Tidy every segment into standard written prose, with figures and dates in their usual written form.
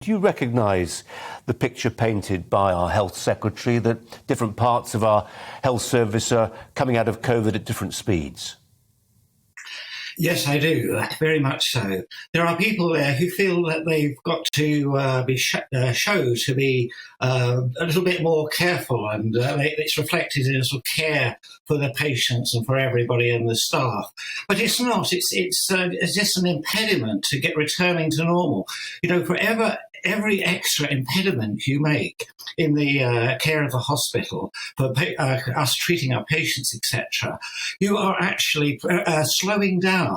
Do you recognise the picture painted by our health secretary that different parts of our health service are coming out of COVID at different speeds? Yes, I do, very much so. There are people there who feel that they've got to be shown to be a little bit more careful, and it's reflected in a sort of care for the patients and for everybody and the staff. But it's not. It's just an impediment to get returning to normal. You know, every extra impediment you make in the care of the hospital for us treating our patients, etc., you are actually slowing down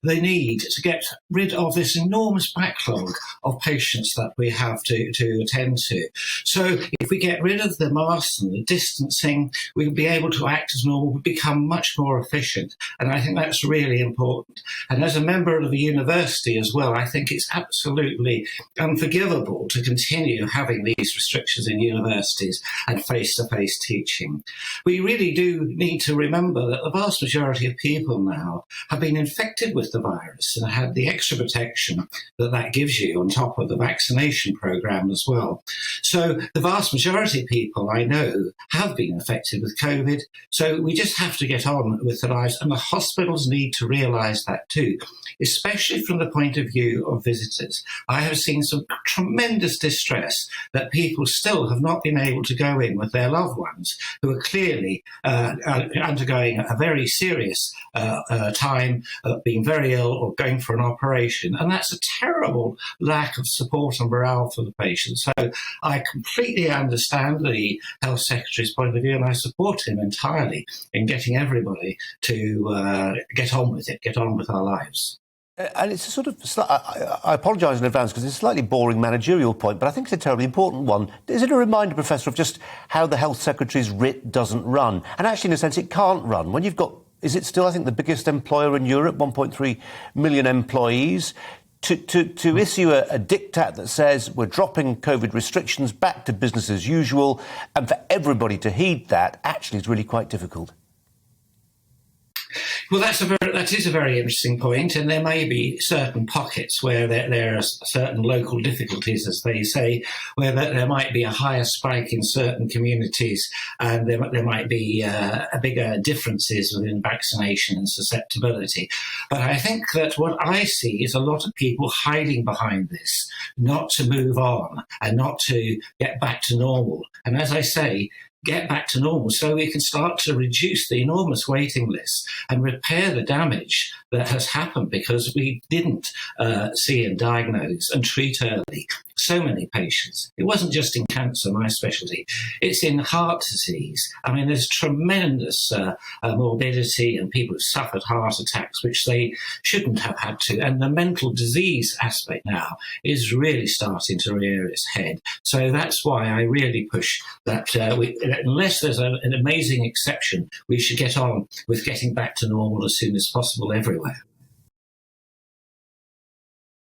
the need to get rid of this enormous backlog of patients that we have to attend to. So if we get rid of the masks and the distancing, we'll be able to act as normal, we'll become much more efficient. And I think that's really important. And as a member of a university as well, I think it's absolutely unforgivable to continue having these restrictions in universities and face-to-face teaching. We really do need to remember that the vast majority of people now have been infected with the virus and had the extra protection that gives you on top of the vaccination program as well. So the vast majority of people I know have been affected with COVID. So we just have to get on with their lives, and the hospitals need to realise that too, especially from the point of view of visitors. I have seen some tremendous distress that people still have not been able to go in with their loved ones who are clearly undergoing a very serious time, being very ill or going for an operation. And that's a terrible lack of support and morale for the patient. So I completely understand the Health Secretary's point of view, and I support him entirely in getting everybody to get on with it, get on with our lives. And it's a sort of, I apologise in advance because it's a slightly boring managerial point, but I think it's a terribly important one. Is it a reminder, Professor, of just how the Health Secretary's writ doesn't run? And actually, in a sense, it can't run. When you've got, is it still, I think, the biggest employer in Europe, 1.3 million employees, to issue a diktat that says we're dropping COVID restrictions back to business as usual, and for everybody to heed that actually is really quite difficult. Well, that is a very interesting point, and there may be certain pockets where there are certain local difficulties, as they say, where there might be a higher spike in certain communities, and there might be bigger differences within vaccination and susceptibility. But I think that what I see is a lot of people hiding behind this, not to move on and not to get back to normal. And as I say, get back to normal so we can start to reduce the enormous waiting lists and repair the damage that has happened because we didn't see and diagnose and treat early so many patients. It wasn't just in cancer, my specialty. It's in heart disease. I mean, there's tremendous morbidity, and people have suffered heart attacks, which they shouldn't have had to. And the mental disease aspect now is really starting to rear its head. So that's why I really push that unless there's an amazing exception, we should get on with getting back to normal as soon as possible everywhere.